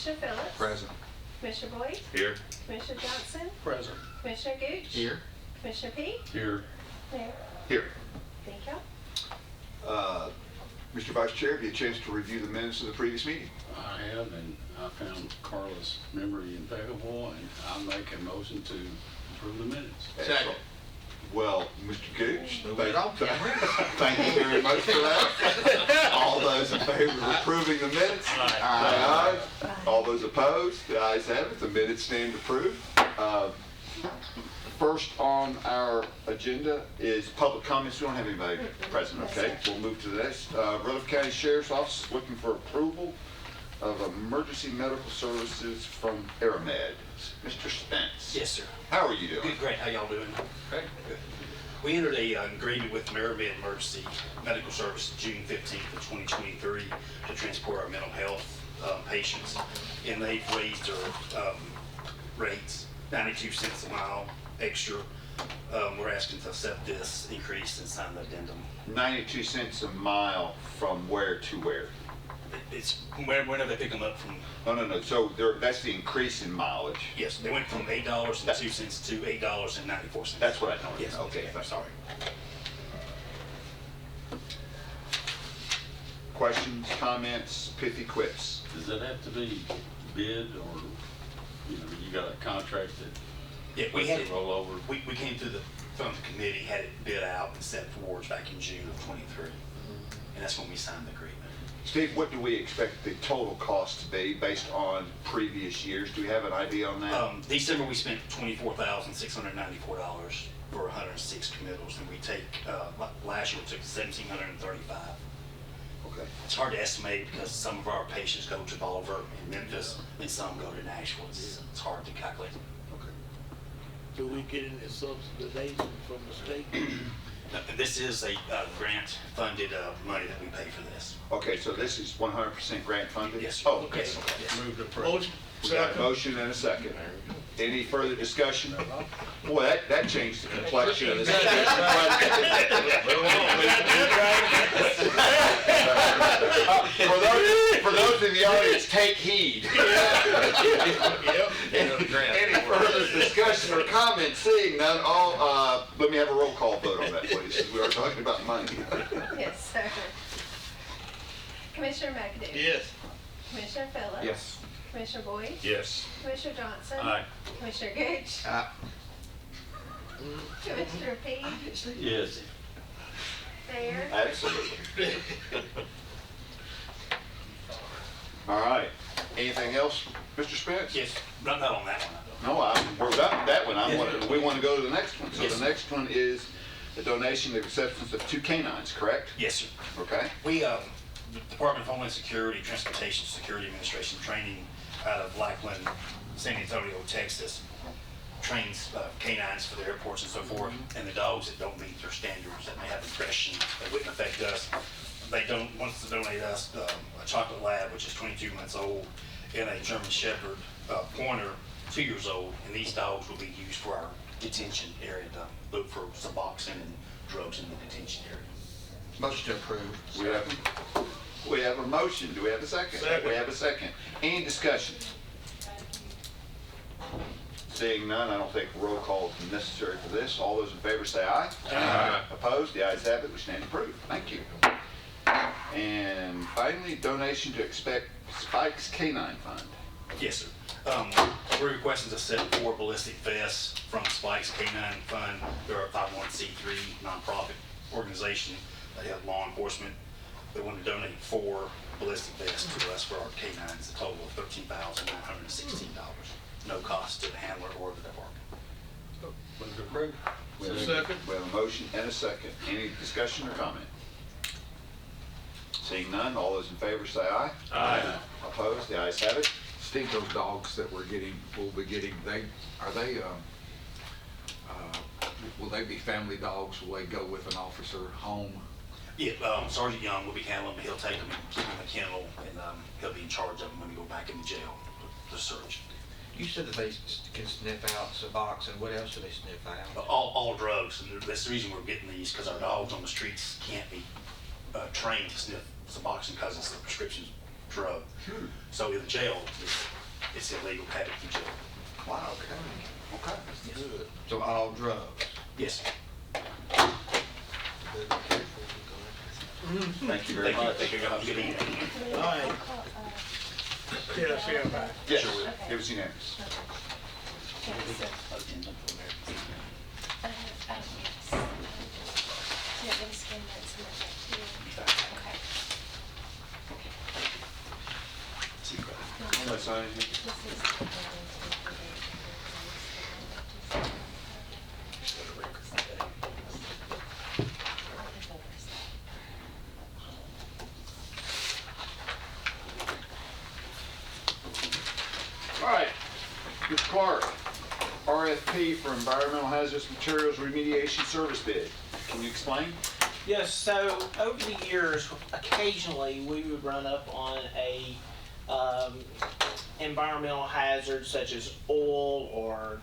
Commissioner Phillips. Present. Commissioner Boyd. Here. Commissioner Johnson. Present. Commissioner Gooch. Here. Commissioner Peete. Here. Mayor. Here. Thank you. Mr. Vice Chair, have you had a chance to review the minutes of the previous meeting? I have, and I found Carla's memory impeccable, and I make a motion to approve the minutes. Second. Well, Mr. Gooch, Move it on, Cameron. thank you very much for that. All those in favor of approving the minutes? Aye. Aye. All those opposed? The ayes have it. The minutes stand approved. First on our agenda is public comments. We don't have anybody present, okay? We'll move to the next. Rutherford County Sheriff's Office looking for approval of emergency medical services from Amerimed. Mr. Spence. Yes, sir. How are you doing? Good, great. How y'all doing? Great. Good. We entered a agreement with Amerimed Emergency Medical Services June 15th of 2023 to transport our mental health patients, and they've raised their rates 92 cents a mile extra. We're asking to accept this increase and sign the addendum. 92 cents a mile from where to where? It's whenever they pick them up from. No. So that's the increase in mileage. Yes, they went from $8.02 to $8.94. That's what I know. Yes. Okay. I'm sorry. Questions, comments, pithy quips? Does that have to be bid, or you got a contract that? Yeah, we had it. Roll over. We came through from the committee, had it bid out and set forwards back in June of 23, and that's when we signed the agreement. Steve, what do we expect the total cost to be based on previous years? Do we have an idea on that? December we spent $24,694 for 106 committals, and we take last year we took $1,735. Okay. It's hard to estimate because some of our patients go to Bolivar and Memphis, and some go to Nashville. It's hard to calculate. Do we get any subsidization from the state? This is a grant-funded money that we pay for this. Okay, so this is 100% grant funded? Yes. Oh, okay. Yes. Yes. Move to approve. Motion. We got a motion and a second. Any further discussion? Boy, that changed the complexion of this. For those in the audience, take heed. Any further discussion or comment? Seeing none, let me have a roll call vote on that, please. We are talking about money. Yes, sir. Commissioner McAdoo. Yes. Commissioner Phillips. Yes. Commissioner Boyd. Yes. Commissioner Johnson. Aye. Commissioner Gooch. Commissioner Peete. Yes. Mayor. Absolutely. All right. Anything else, Mr. Spence? Yes. Not on that one. No, we're done with that one. Yes. We want to go to the next one. So Yes. the next one is the donation of acceptance of 2 canines, correct? Yes, sir. Okay. We, the Department of Homeland Security, Transportation Security Administration training out of Lackland, San Antonio, Texas, trains canines for the airports and so forth, and the dogs that don't meet their standards, that may have aggression, that wouldn't affect us. They wants to donate us a chocolate lab, which is 22 months old, and a German Shepherd pointer, 2 years old, and these dogs will be used for our detention area to look for Suboxone and drugs in the detention area. Motion to approve. We have a motion. Do we have a second? Second. We have a second. Any discussion? Seeing none, I don't think roll call is necessary for this. All those in favor say aye. Aye. Opposed? The ayes have it. We stand approved. Thank you. And finally, donation to Spike's Canine Fund. Yes, sir. We're requesting to set 4 ballistic vests from Spike's Canine Fund. They're a 501c3 nonprofit organization. They have law enforcement. They want to donate 4 ballistic vests to us for our canines, a total of $13,916. No cost to the handler or the department. Move to approve. We have Second. We have a motion and a second. Any discussion or comment? Seeing none, all those in favor say aye. Aye. Opposed? The ayes have it. Steve, those dogs that we'll be getting, will they be family dogs? Will they go with an officer home? Yeah, Sergeant Young will be handling them. He'll take them and keep them in the kennel, and he'll be in charge of them when we go back into jail to search. You said that they can sniff out Suboxone. What else do they sniff out? All drugs, and that's the reason we're getting these, because our dogs on the streets can't be trained to sniff Suboxone because it's a prescription drug. So in the jail, it's illegal to have it in jail. Wow, okay. Good. So all drugs. Yes. Thank you very Thank you. much. Thank you. Have a good evening. All right. Yes, yeah, right. Yes, Sure will. it was unanimous. Unless I, all right, Mr. Clark, RFP for environmental hazardous materials remediation service bid. Can you explain? Yes, so over the years, occasionally we would run up on a environmental hazard such as oil or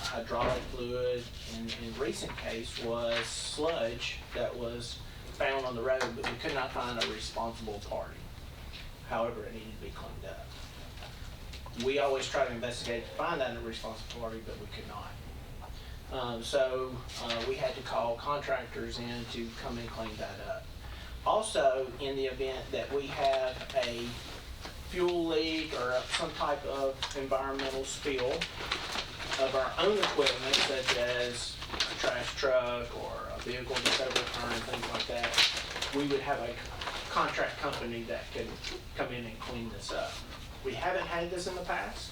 hydraulic fluid. And in recent case was sludge that was found on the road, but we could not find a responsible party. However, it needed to be cleaned up. We always try to investigate to find out a responsible party, but we could not. So we had to call contractors in to come and clean that up. Also, in the event that we have a fuel leak or some type of environmental spill of our own equipment, such as a trash truck or a vehicle that's overturned, things like that, we would have a contract company that could come in and clean this up. We haven't had this in the past.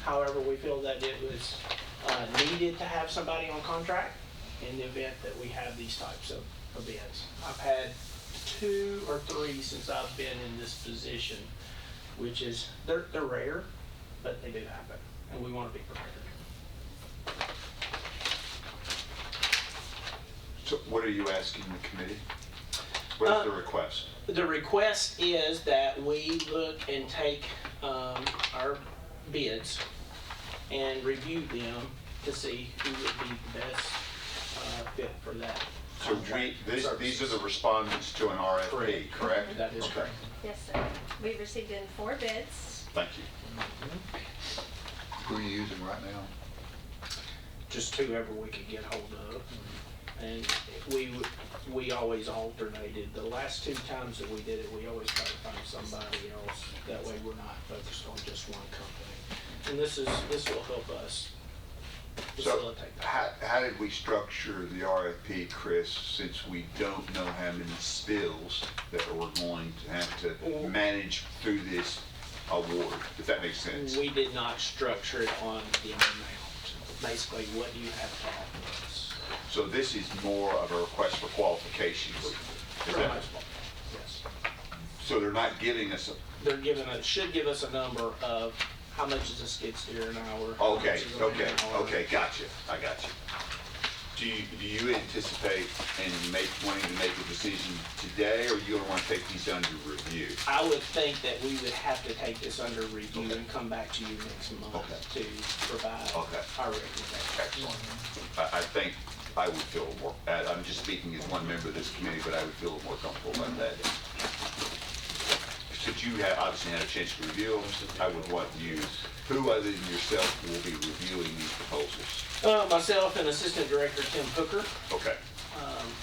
However, we feel that it was needed to have somebody on contract in the event that we have these types of events. I've had 2 or 3 since I've been in this position, which is, they're rare, but they do happen, and we want to be prepared. So what are you asking the committee? What is the request? The request is that we look and take our bids and review them to see who would be the best fit for that So contract. these are the respondents to an RFP, correct? That is Okay. correct. Yes, sir. We received in 4 bids. Thank you. Who are you using right now? Just whoever we could get hold of. And we always alternated. The last 2 times that we did it, we always try to find somebody else. That way we're not focused on just one company. And this will help us So facilitate that. how did we structure the RFP, Chris, since we don't know how many spills that we're going to have to manage through this award, if that makes sense? We did not structure it on the amount. Basically, what do you have to offer us? So this is more of a request for qualifications. Is Pretty that- much, yes. So they're not giving us They're giving us, should give us a number of how much is a skid steer an hour. how much okay, is a man an hour. okay, gotcha, I got you. Do you anticipate wanting to make a decision today, or you gonna wanna take these under review? I would think that we would have to take this under review and come back to you next month Okay. to provide Okay. our recommendation. Excellent. I think I would feel more, I'm just speaking as one member of this committee, but I would feel more comfortable about that. Since you have obviously had a chance to review them, I would want you, who other than yourself will be reviewing these proposals? Myself and Assistant Director Tim Hooker Okay,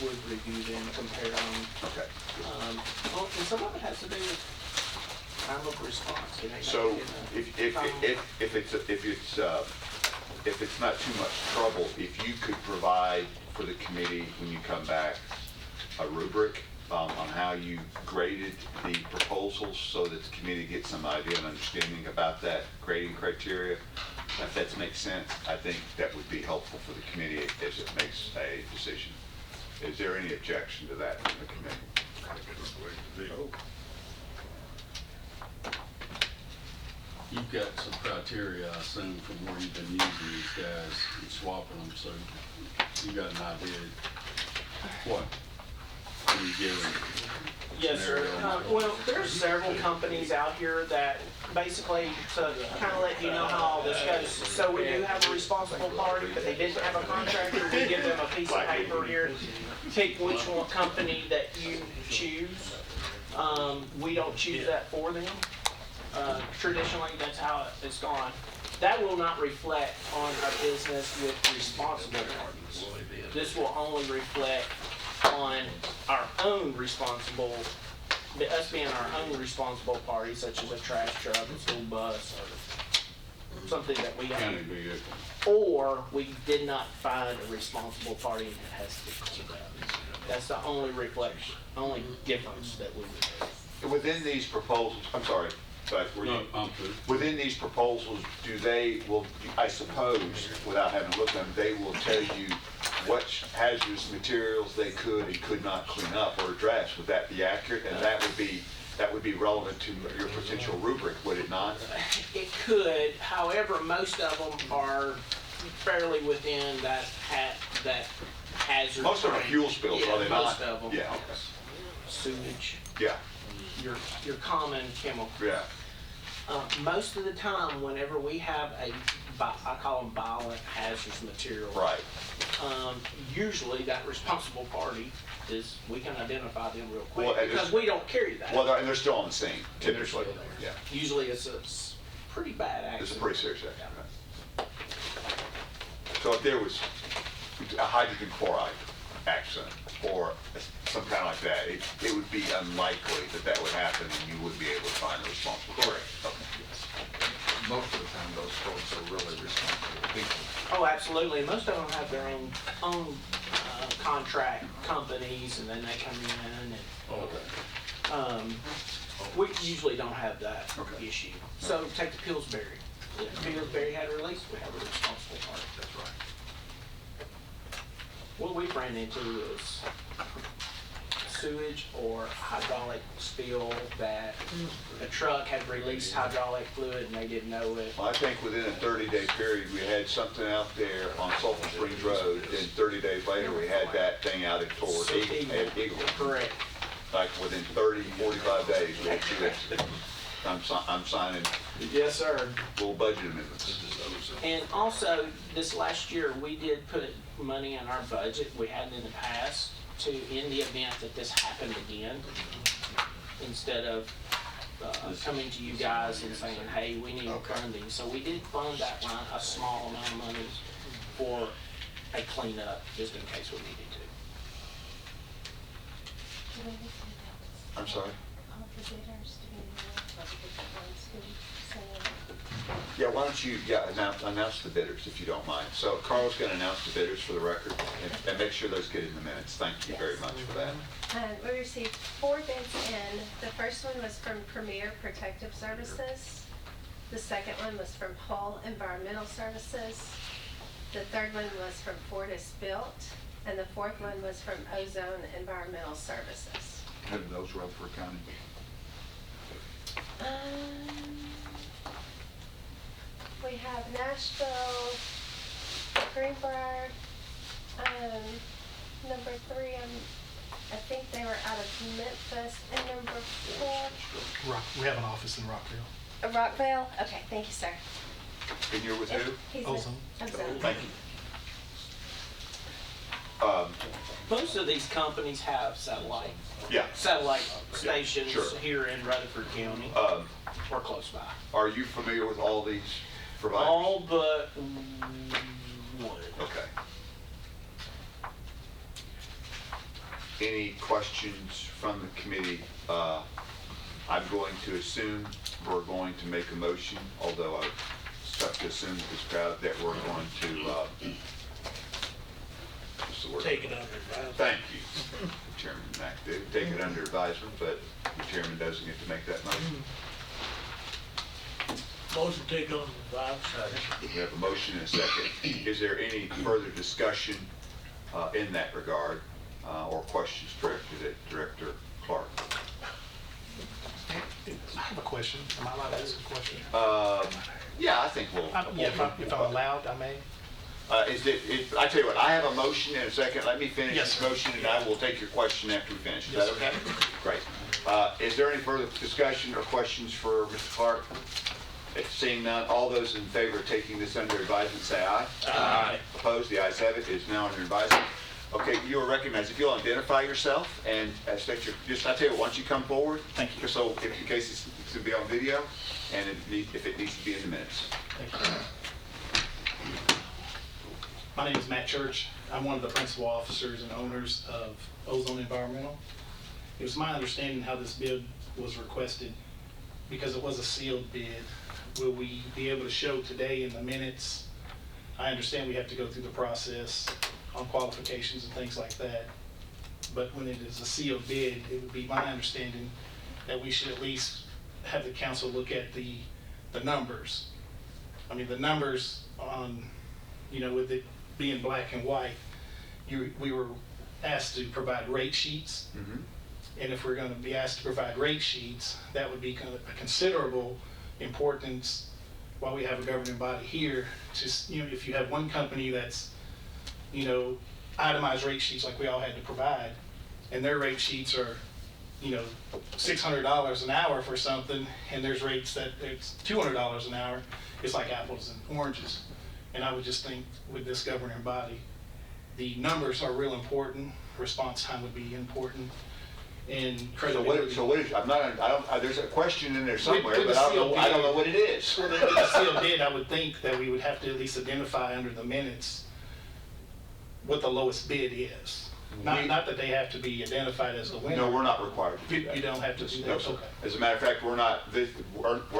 would review them, compare them. okay. And some of it has to do with time of response. It ain't So like if it's not too much trouble, if you could provide for the committee when you come back a rubric on how you graded the proposals so that the committee gets some idea and understanding about that grading criteria, if that makes sense, I think that would be helpful for the committee as it makes a decision. Is there any objection to that from the committee? You've got some criteria, I assume, from where you've been using these guys and swapping them, so you got an idea what you give them. Yes, sir. Well, there's several companies out here that basically, to kind of let you know how all this goes. So we do have a responsible party, but they didn't have a contractor. We give them a piece of paper here. Pick which one company that you choose. We don't choose that for them. Traditionally, that's how it's gone. That will not reflect on our business with responsible parties. This will only reflect on our own responsible, us being our own responsible party, such as a trash truck, a school bus, or something that we County own. vehicle. Or we did not find a responsible party and it has to be cleaned up. That's the only reflection, only difference that we would have. Within these proposals, I'm sorry, but were you? No, I'm through. Within these proposals, do they, will, I suppose, without having looked at them, they will tell you what hazardous materials they could and could not clean up or address? Would that be accurate? And that would be relevant to your potential rubric, would it not? It could, however, most of them are fairly within that hazard. Most of them are fuel spills, are they not? Most of them. Yeah, okay. Sewage, Yeah, your common chemical. yeah. Most of the time, whenever we have I call them violent hazardous materials. Right. Usually that responsible party is, we can identify them real quick, Well, and because it's- we don't carry that. Well, and they're still on the scene, And they're typically. still there. Yeah, Usually it's a pretty bad accident. it's a pretty serious accident. Right? So if there was a hydrogen chloride accident or some kind like that, it would be unlikely that that would happen and you would be able to find a responsible party. Okay. Most of the time, those folks are really responsible people. Oh, absolutely. Most of them have their own contract companies, and then they come in and, we usually don't have that Okay. issue. So take the Pillsbury. If Pillsbury had a release, we have a responsible party. That's right. What we ran into is sewage or hydraulic spill that a truck had released hydraulic fluid and they didn't know it. Well, I think within a 30-day period, we had something out there on Sulphur Springs Road, and 30 days later, we had that thing out toward Eagle. Correct. Like within 30, 45 days, we had two incidents. I'm signing Yes, sir. little budget amendments. And also, this last year, we did put money in our budget, we hadn't in the past, to, in the event that this happened again, instead of coming to you guys and saying, hey, we need funding. So we did fund that line, a small amount of money for a cleanup, just in case we needed to. I'm sorry? Yeah, why don't you, announce the bidders if you don't mind. So Carl's going to announce the bidders for the record and make sure those get in the minutes. Thank you very much for that. We received 4 bids in. The first one was from Premier Protective Services. The second one was from Hull Environmental Services. The third one was from Fortis Built. And the fourth one was from Ozone Environmental Services. How do those Rutherford County? We have Nashville, Greenbrier, number 3, I think they were out of Memphis, and number 4, We have an office in Rockville. Rockville. Okay, thank you, sir. And you're with who? He's Ozone. Ozone. Thank you. Most of these companies have satellite Yeah. stations sure. here in Rutherford County or close by. Are you familiar with all these providers? All but one. Okay. Any questions from the committee? I'm going to assume we're going to make a motion, although I have to assume with this crowd that we're going to, what's the word? Take it under advisement. Thank you, Chairman Mack. Take it under advisement, but the chairman doesn't get to make that motion. Motion take under advisement. We have a motion and a second. Is there any further discussion in that regard or questions directed at Director Clark? I have a question. Am I allowed to ask a question? Yeah, I think we'll. Yeah, if I'm allowed, I may. I tell you what, I have a motion and a second. Let me finish Yes, this sir. motion and I will take your question after we finish. Is Yes, that sir. okay? Great. Is there any further discussion or questions for Mr. Clark? Seeing none, all those in favor of taking this under advisement say aye. Aye. Opposed? The ayes have it. It is now under advisement. Okay, you are recognized. If you'll identify yourself and state your, I tell you what, why don't you come forward? Thank you. Just so, in case it's to be on video, and if it needs to be in the minutes. Thank you. My name is Matt Church. I'm one of the principal officers and owners of Ozone Environmental. It was my understanding how this bid was requested, because it was a sealed bid. Will we be able to show today in the minutes? I understand we have to go through the process on qualifications and things like that, but when it is a sealed bid, it would be my understanding that we should at least have the council look at the numbers. I mean, the numbers on, with it being black and white, we were asked to provide rate sheets. And if we're going to be asked to provide rate sheets, that would be kind of a considerable importance while we have a governing body here. Just, if you have one company that's, itemized rate sheets like we all had to provide, and their rate sheets are, $600 an hour for something, and there's rates that it's $200 an hour, it's like apples and oranges. And I would just think with this governing body, the numbers are real important, response time would be important, and credibility. So what is, there's a question in there somewhere, With but the I sealed don't know bid- what it is. Well, with the sealed bid, I would think that we would have to at least identify under the minutes what the lowest bid is. Not that they have to be identified as the winner. No, we're not required to do You that. don't have to do No, that, sir. okay. As a matter of fact, we're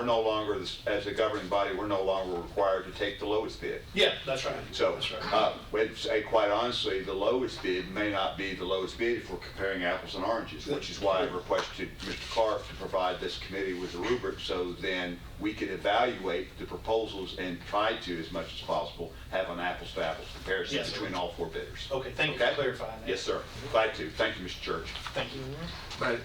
no longer, as a governing body, we're no longer required to take the lowest bid. Yeah, that's right. So, That's right. quite honestly, the lowest bid may not be the lowest bid if we're comparing apples and oranges, which is why I requested Mr. Clark to provide this committee with a rubric, so then we could evaluate the proposals and try to, as much as possible, have an apples-to-apples comparison Yes, sir. between all four bidders. Okay, thank you for Okay? clarifying that. Yes, sir. Glad to. Thank you, Mr. Church. Thank you. But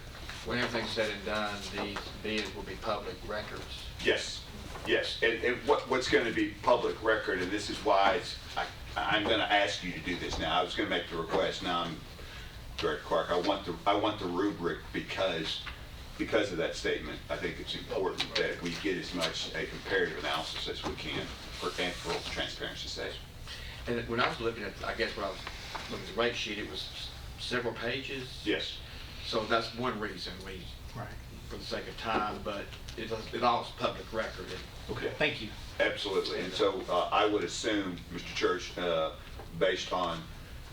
when everything's said and done, these bids will be public records. Yes, yes. And what's going to be public record, and this is why I'm going to ask you to do this now. I was going to make the request. Now I'm Director Clark. I want the rubric because of that statement. I think it's important that we get as much a comparative analysis as we can for transparency's sake. And when I was looking at, I guess when I was looking at the rate sheet, it was several pages. Yes. So that's one reason we, Right. for the sake of time, but it all is public record. Okay. Thank you. Absolutely. And so I would assume, Mr. Church, based on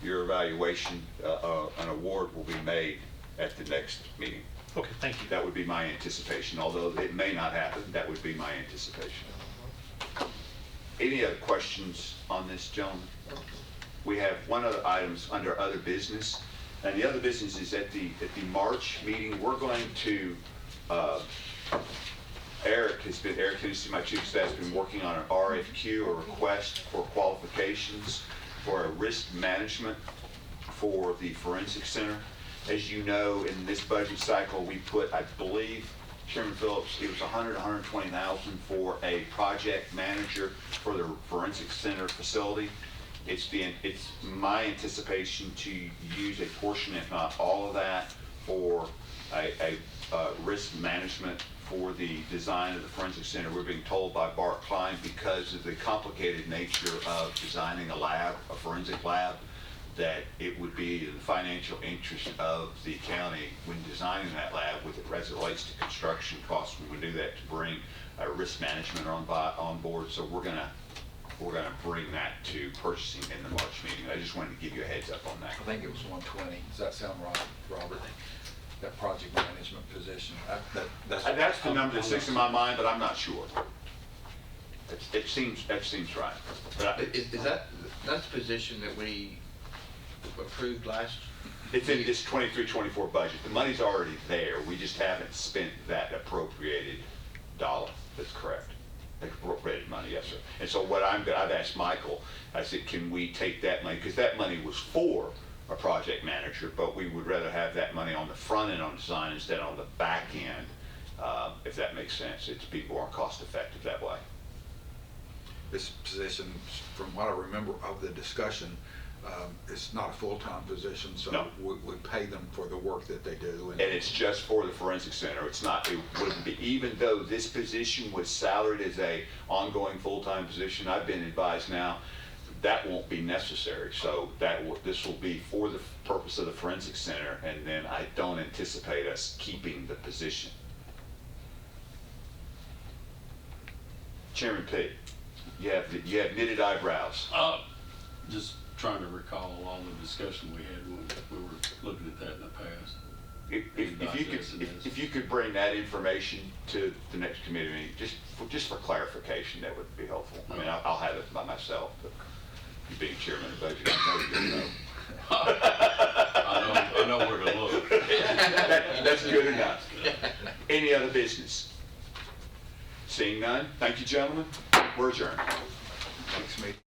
your evaluation, an award will be made at the next meeting. Okay, thank you. That would be my anticipation, although it may not happen, that would be my anticipation. Any other questions on this, gentlemen? We have one other item under other business, and the other business is at the March meeting. We're going to, Eric Hennessy, my chief of staff, has been working on an RFQ, a request for qualifications for a risk management for the forensic center. As you know, in this budget cycle, we put, I believe, Chairman Phillips, it was $120,000 for a project manager for the forensic center facility. It's my anticipation to use a portion, if not all of that, for a risk management for the design of the forensic center. We're being told by Bart Klein, because of the complicated nature of designing a lab, a forensic lab, that it would be in the financial interest of the county when designing that lab, as it relates to construction costs, we would do that to bring risk management on board. So we're gonna bring that to purchasing in the March meeting. I just wanted to give you a heads up on that. I think it was 120. Does that sound right, Robert? That project management position. That's the number that sticks in my mind, but I'm not sure. That seems right. But Is that's the position that we approved last? it's in this 23-24 budget. The money's already there. We just haven't spent that appropriated dollar. That's correct. Appropriated money, yes, sir. And so I've asked Michael, I said, can we take that money? Because that money was for a project manager, but we would rather have that money on the front end on design instead on the back end, if that makes sense. It'd be more cost effective that way. This position, from what I remember of the discussion, it's not a full-time position, so No. we pay them for the work that they do. And it's just for the forensic center. It wouldn't be, even though this position was salaried as a ongoing full-time position, I've been advised now, that won't be necessary. So this will be for the purpose of the forensic center, and then I don't anticipate us keeping the position. Chairman P, you have knitted eyebrows. Just trying to recall all the discussion we had when we were looking at that in the past. If you could bring that information to the next committee meeting, just for clarification, that would be helpful. I mean, I'll have it by myself, but you being chairman of budget, I know you'll know. I know where to look. That's good enough. Any other business? Seeing none, thank you, gentlemen. We're adjourned. Next meeting.